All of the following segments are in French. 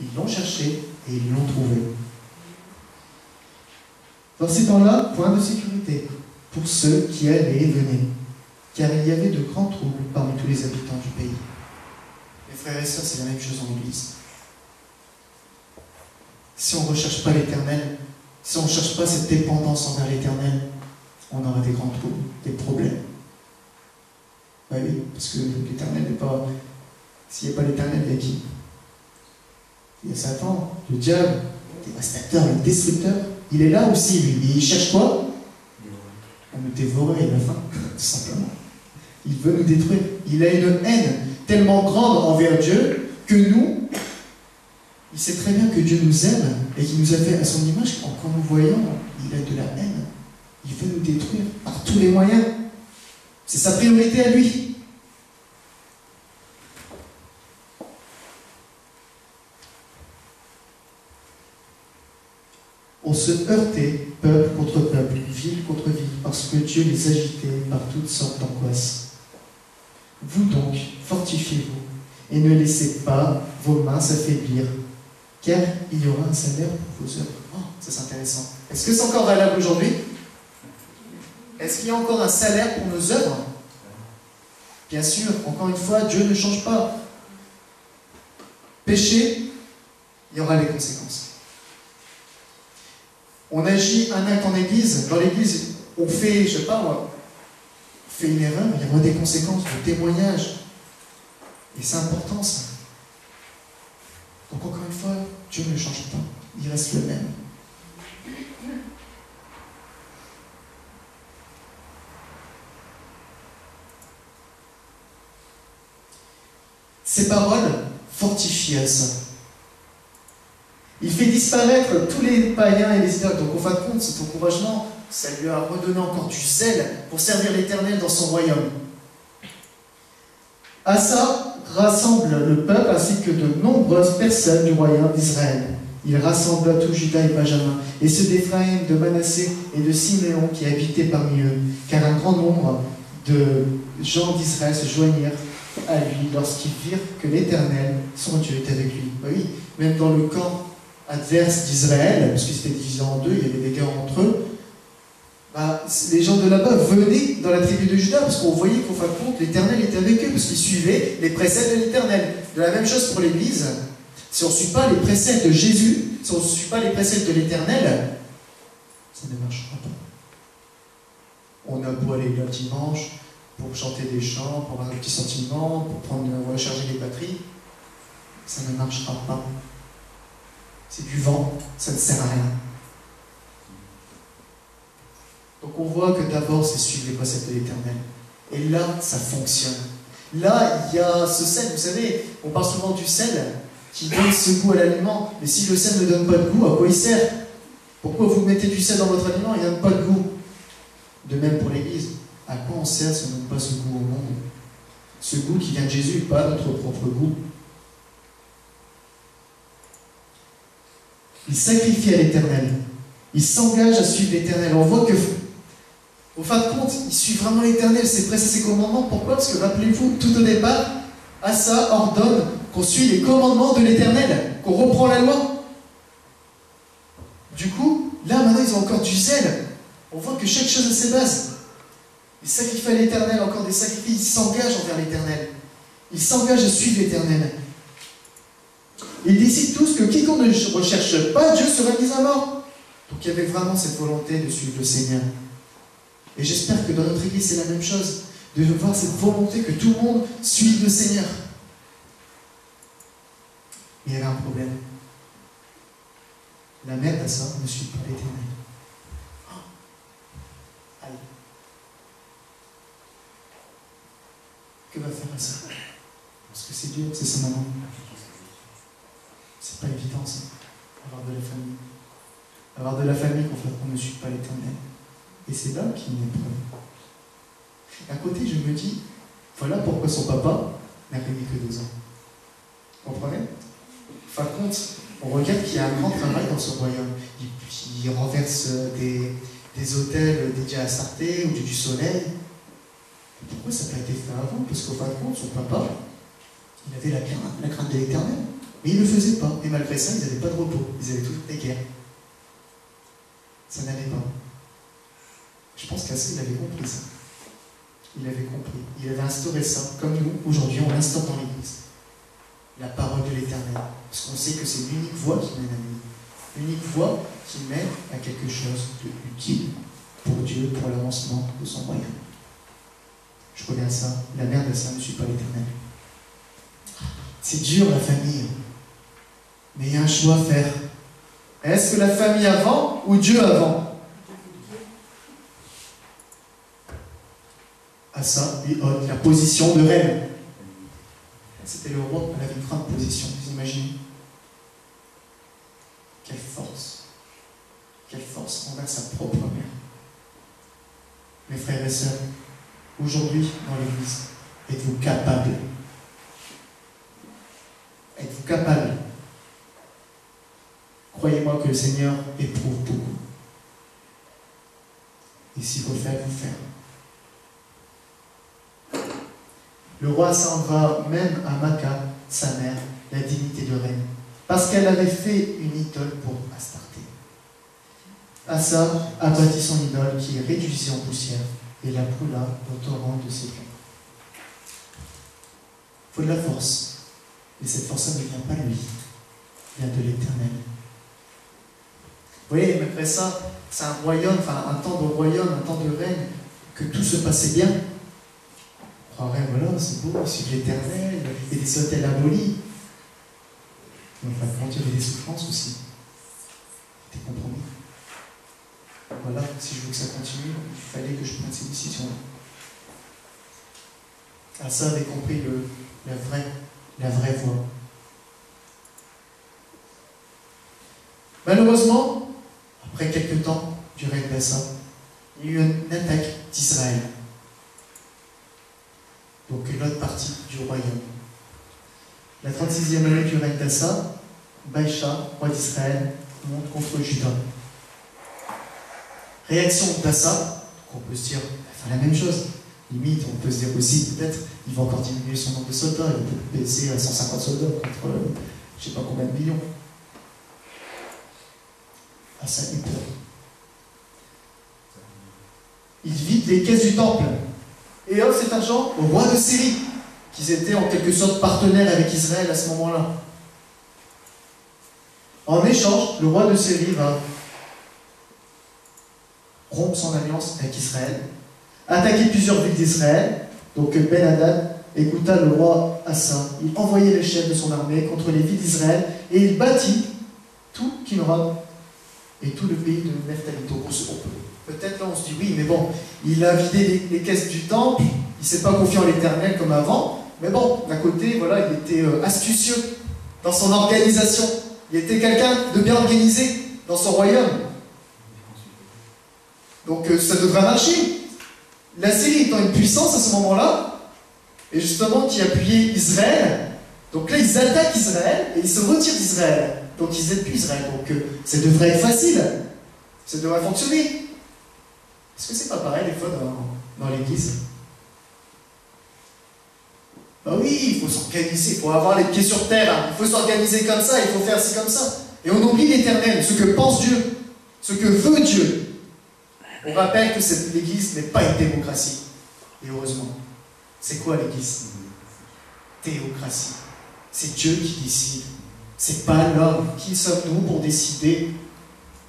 Ils l'ont cherché et ils l'ont trouvé. Dans ces temps-là, point de sécurité pour ceux qui allaient et venaient, car il y avait de grands troubles parmi tous les habitants du pays. Mes frères et sœurs, c'est la même chose en Église. Si on ne recherche pas l'Éternel, si on ne cherche pas cette dépendance envers l'Éternel, on aura des grands troubles, des problèmes. Ben oui, parce que l'Éternel n'est pas... S'il n'y a pas l'Éternel, il y a qui? Il y a Satan, le diable, le dévastateur, le destructeur. Il est là aussi, lui. Et il cherche quoi? À nous dévorer à la fin, tout simplement. Il veut nous détruire. Il a une haine tellement grande envers Dieu que nous, il sait très bien que Dieu nous aime et qu'il nous a fait à son image. Quand nous voyons, il a de la haine. Il veut nous détruire par tous les moyens. C'est sa priorité à lui. On se heurtait, peuple contre peuple, ville contre ville, parce que Dieu les agitait par toutes sortes d'angoisses. Vous donc, fortifiez-vous, et ne laissez pas vos mains s'affaiblir, car il y aura un salaire pour vos œuvres. Oh, ça c'est intéressant. Est-ce que c'est encore valable aujourd'hui? Est-ce qu'il y a encore un salaire pour nos œuvres? Bien sûr, encore une fois, Dieu ne change pas. Péché, il y aura les conséquences. On agit un acte en église, dans l'église, on fait, je sais pas moi, on fait une erreur, il y aura des conséquences, des témoignages. Et c'est important ça. Donc encore une fois, Dieu ne change pas, il reste le même. Ces paroles fortifient ça. Il fait disparaître tous les païens et les idoles. Donc, au fin de compte, cet encouragement, ça lui a redonné encore du zèle pour servir l'Éternel dans son royaume. Asa rassemble le peuple ainsi que de nombreuses personnes du royaume d'Israël. Il rassembla tout Juda et Benjamin, et ceux d'Éphraïm, de Manassé et de Siméon qui habitaient parmi eux, car un grand nombre de gens d'Israël se joignirent à lui lorsqu'ils virent que l'Éternel, son Dieu, était avec lui. Oui, même dans le camp adverse d'Israël, parce que c'était divisé en deux, il y avait des guerres entre eux, les gens de là-bas venaient dans la tribu de Juda, parce qu'on voyait qu'au fin de compte, l'Éternel était avec eux, parce qu'ils suivaient les préceptes de l'Éternel. De la même chose pour l'Église, si on ne suit pas les préceptes de Jésus, si on ne suit pas les préceptes de l'Éternel, ça ne marchera pas. On a beau aller le dimanche pour chanter des chants, pour avoir un petit sentiment, pour recharger les batteries, ça ne marchera pas. C'est du vent, ça ne sert à rien. Donc on voit que d'abord c'est suivre les préceptes de l'Éternel. Et là, ça fonctionne. Là, il y a ce sel, vous savez, on parle souvent du sel qui donne ce goût à l'aliment, mais si le sel ne donne pas de goût, à quoi il sert? Pourquoi vous mettez du sel dans votre aliment et il n'y a pas de goût? De même pour l'Église. À quoi on sert si on ne donne pas ce goût au monde? Ce goût qui vient de Jésus, pas notre propre goût. Il sacrifie à l'Éternel. Il s'engage à suivre l'Éternel. On voit que, au fin de compte, il suit vraiment l'Éternel, ses préceptes, ses commandements. Pourquoi? Parce que rappelez-vous, tout au départ, Asa ordonne qu'on suit les commandements de l'Éternel, qu'on reprend la loi. Du coup, là maintenant ils ont encore du zèle. On voit que chaque chose a ses bases. Il sacrifie à l'Éternel, encore des sacrifices, il s'engage envers l'Éternel. Il s'engage à suivre l'Éternel. Ils décident tous que quiconque ne recherche pas Dieu sera mis à mort. Donc il y avait vraiment cette volonté de suivre le Seigneur. Et j'espère que dans notre Église c'est la même chose, de voir cette volonté que tout le monde suive le Seigneur. Mais il y avait un problème. La mère d'Asa ne suit pas l'Éternel. Aïe. Que va faire Asa? Parce que c'est dur, c'est sa maman. C'est pas évident ça, avoir de la famille. Avoir de la famille qu'on ne suit pas l'Éternel. Et c'est là qu'il y a une épreuve. D'un côté, je me dis, voilà pourquoi son papa n'a connu que 2 ans. Vous comprenez? Par contre, on regarde qu'il y a un grand travail dans ce royaume. Il renverse des hôtels dédiés à Astarté ou du soleil. Pourquoi ça n'a pas été fait avant? Parce qu'au fin de compte, son papa, il avait la crainte de l'Éternel. Mais ils ne le faisaient pas. Et malgré ça, ils n'avaient pas de repos. Ils avaient toujours des guerres. Ça n'allait pas. Je pense qu'Assa, il avait compris ça. Il avait compris. Il avait instauré ça, comme nous, aujourd'hui, on l'instaure dans l'Église. La parole de l'Éternel. Parce qu'on sait que c'est l'unique voie qui mène à lui. L'unique voie qui mène à quelque chose d'utile pour Dieu, pour l'avancement de son royaume. Je regarde ça. La mère d'Assa ne suit pas l'Éternel. C'est dur, la famille. Mais il y a un choix à faire. Est-ce que la famille avant ou Dieu avant? Assa lui ôte la position de reine. C'était le roi, elle avait une grande position, vous imaginez? Quelle force envers sa propre mère. Mes frères et sœurs, aujourd'hui dans l'Église, êtes-vous capables? Êtes-vous capables? Croyez-moi que le Seigneur éprouve beaucoup. Et s'il faut faire, vous faire. Le roi Assa enleva même à Maca, sa mère, la dignité de reine, parce qu'elle avait fait une idole pour Astarté. Assa abattit son idole qui est réduisée en poussière et la brûla au torrent de ses flammes. Il faut de la force, mais cette force ne vient pas de lui, vient de l'Éternel. Vous voyez, après ça, c'est un royaume, enfin un temps de royaume, un temps de règne, que tout se passait bien. On croirait, voilà, c'est beau, c'est l'Éternel, il y a des hôtels abolis. Mais enfin, quand il y avait des souffrances aussi, des compromis. Voilà, si je veux que ça continue, il fallait que je prenne ces décisions-là. Assa avait compris la vraie voie. Malheureusement, après quelques temps du règne d'Assa, il y a eu une attaque d'Israël. Donc l'autre partie du royaume. La 36e année du règne d'Assa, Baïcha, roi d'Israël, monte contre Juda. Réaction d'Assa, on peut se dire, faire la même chose. Limite, on peut se dire aussi, peut-être, il va encore diminuer son nombre de soldats, il peut baisser à 150 soldats contre je ne sais pas combien de millions. Assa a eu peur. Il vide les caisses du temple et offre cet argent au roi de Syrie, qui étaient en quelque sorte partenaires avec Israël à ce moment-là. En échange, le roi de Syrie va rompre son alliance avec Israël, attaquer plusieurs villes d'Israël. Donc Ben-Hadad écouta le roi Assa. Il envoyait les chefs de son armée contre les villes d'Israël et il bâtit tout Kinron et tout le pays de Nephtali. Donc peut-être là on se dit oui, mais bon, il a vidé les caisses du temple, il ne s'est pas confié en l'Éternel comme avant, mais bon, d'un côté, voilà, il était astucieux dans son organisation. Il était quelqu'un de bien organisé dans son royaume. Donc ça devrait marcher. La Syrie étant une puissance à ce moment-là, et justement qui appuyait Israël, donc là ils attaquent Israël et ils se retirent d'Israël. Donc ils n'aident plus Israël. Donc ça devrait être facile. Ça devrait fonctionner. Est-ce que c'est pas pareil des fois dans l'Église? Bah oui, il faut s'organiser, il faut avoir les pieds sur terre, hein. Il faut s'organiser comme ça, il faut faire ci comme ça. Et on oublie l'Éternel, ce que pense Dieu, ce que veut Dieu. On rappelle que l'Église n'est pas une démocratie. Et heureusement. C'est quoi l'Église? Théocratie. C'est Dieu qui décide. C'est pas l'homme. Qui sommes-nous pour décider?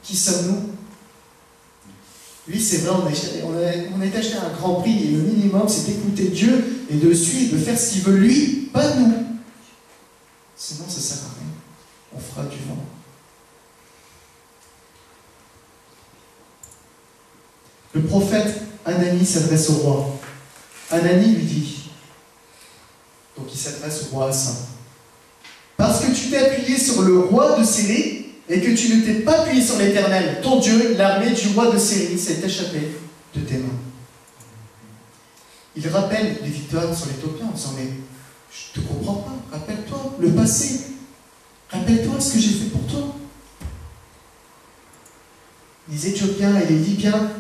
Qui sommes-nous? Oui, c'est vrai, on a été acheté un grand prix et le minimum, c'est d'écouter Dieu et de suivre, de faire ce qu'il veut lui, pas nous. Sinon, ça ne sert à rien. On fera du vent. Le prophète Anani s'adresse au roi. Anani lui dit, donc il s'adresse au roi Assa, parce que tu t'es appuyé sur le roi de Syrie et que tu ne t'es pas appuyé sur l'Éternel, ton Dieu, l'armée du roi de Syrie s'est échappée de tes mains. Il rappelle les victoires sur l'Éthiopien en disant, mais je ne te comprends pas, rappelle-toi le passé, rappelle-toi ce que j'ai fait pour toi. Les Éthiopiens et les Libyens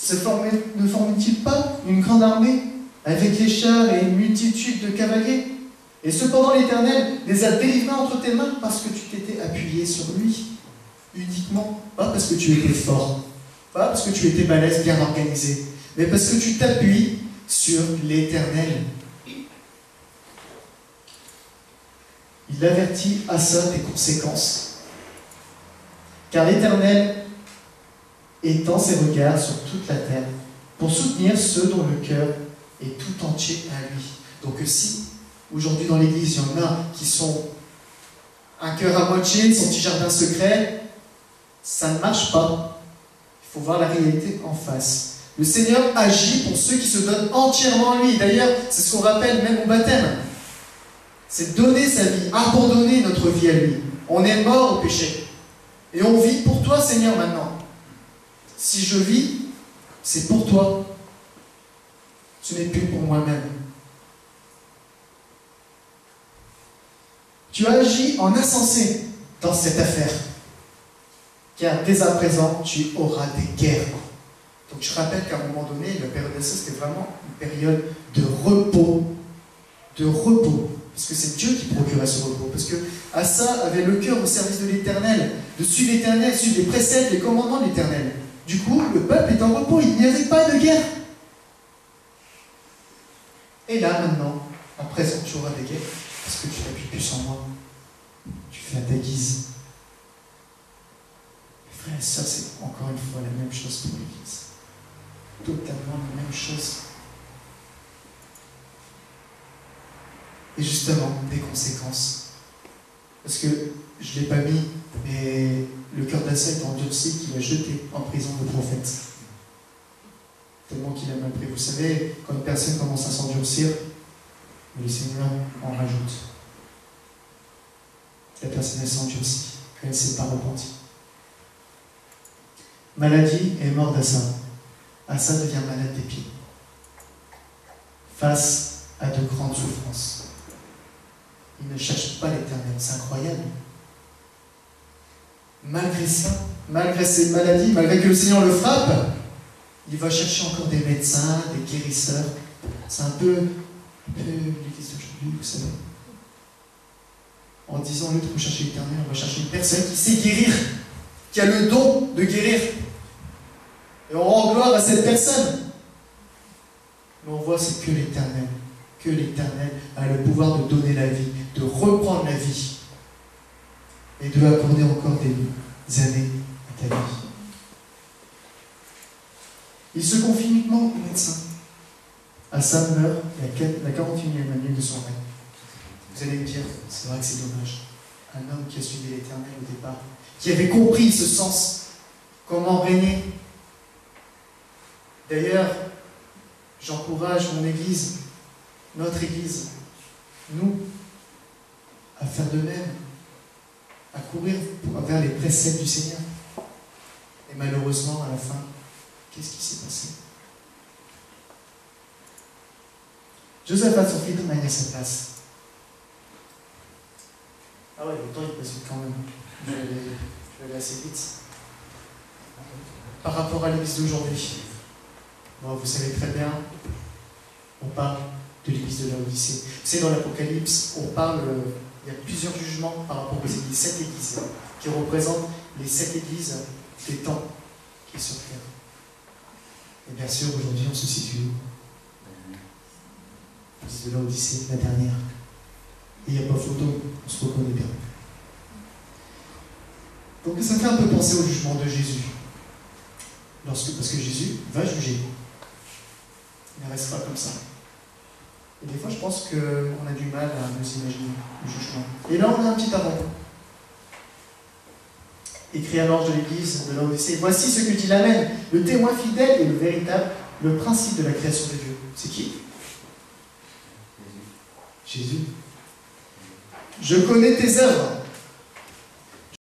ne forment-ils pas une grande armée avec les chars et une multitude de cavaliers? Et cependant l'Éternel les a délivrés entre tes mains parce que tu t'étais appuyé sur lui. Uniquement, pas parce que tu étais fort, pas parce que tu étais balèze, bien organisé, mais parce que tu t'appuies sur l'Éternel. Il avertit Asa des conséquences. Car l'Éternel étend ses regards sur toute la terre pour soutenir ceux dont le cœur est tout entier à lui. Donc si, aujourd'hui dans l'Église, il y en a qui sont un cœur à moitié, son petit jardin secret, ça ne marche pas. Il faut voir la réalité en face. Le Seigneur agit pour ceux qui se donnent entièrement à lui. D'ailleurs, c'est ce qu'on rappelle même au baptême. C'est donner sa vie, abandonner notre vie à lui. On est mort au péché. Et on vit pour toi, Seigneur, maintenant. Si je vis, c'est pour toi. Ce n'est plus pour moi-même. Tu as agi en insensé dans cette affaire. Car dès à présent, tu auras des guerres. Donc je rappelle qu'à un moment donné, la période d'Asa, c'était vraiment une période de repos. De repos. Parce que c'est Dieu qui procurait ce repos. Parce que Asa avait le cœur au service de l'Éternel, de suivre l'Éternel, suivre les préceptes, les commandements de l'Éternel. Du coup, le peuple est en repos, il n'y avait pas de guerre. Et là, maintenant, à présent, tu auras des guerres, parce que tu n'appuies plus sur moi. Tu fais à ta guise. Frère et sœurs, c'est encore une fois la même chose pour l'Église. Totalement la même chose. Et justement, des conséquences. Parce que je ne l'ai pas mis, mais le cœur d'Asa est endurci qu'il a jeté en prison le prophète. Tellement qu'il a mal pris. Vous savez, quand une personne commence à s'endurcir, le Seigneur en rajoute. La personne, elle s'endurcit, elle ne s'est pas repentie. Maladie et mort d'Asa. Asa devient malade des pieds. Face à de grandes souffrances. Il ne cherche pas l'Éternel, c'est incroyable. Malgré ça, malgré ses maladies, malgré que le Seigneur le frappe, il va chercher encore des médecins, des guérisseurs. C'est un peu l'Église d'aujourd'hui, vous savez. En disant, au lieu de rechercher l'Éternel, on va chercher une personne qui sait guérir, qui a le don de guérir. Et on rend gloire à cette personne. Mais on voit, c'est que l'Éternel a le pouvoir de donner la vie, de reprendre la vie et de accorder encore des années à ta vie. Il se confie uniquement au médecin. Asa meurt la 41e année de son règne. Vous allez me dire, c'est vrai que c'est dommage. Un homme qui a suivi l'Éternel au départ, qui avait compris ce sens, comment régner. D'ailleurs, j'encourage mon Église, notre Église, nous, à faire de même, à courir vers les préceptes du Seigneur. Et malheureusement, à la fin, qu'est-ce qui s'est passé? Josaphat, son fils, m'a mis à sa place. Ah ouais, le temps il passe vite quand même. Je vais aller assez vite. Par rapport à l'Église d'aujourd'hui, bon, vous savez très bien, on parle de l'Église de Laodicée. C'est dans l'Apocalypse, on parle, il y a plusieurs jugements par rapport aux églises, 7 églises, qui représentent les 7 églises des temps qui sont sur terre. Et bien sûr, aujourd'hui, on se situe l'Église de Laodicée, la dernière. Et il n'y a pas photo, on se reconnaît bien. Donc ça fait un peu penser au jugement de Jésus. Parce que Jésus va juger. Il ne reste pas comme ça. Et des fois, je pense qu'on a du mal à nous imaginer le jugement. Et là, on a un petit avant. Écrit à l'ange de l'Église de Laodicée. Voici ce que dit l'Amen, le témoin fidèle et le véritable, le principe de la création de Dieu. C'est qui? Jésus. Je connais tes œuvres.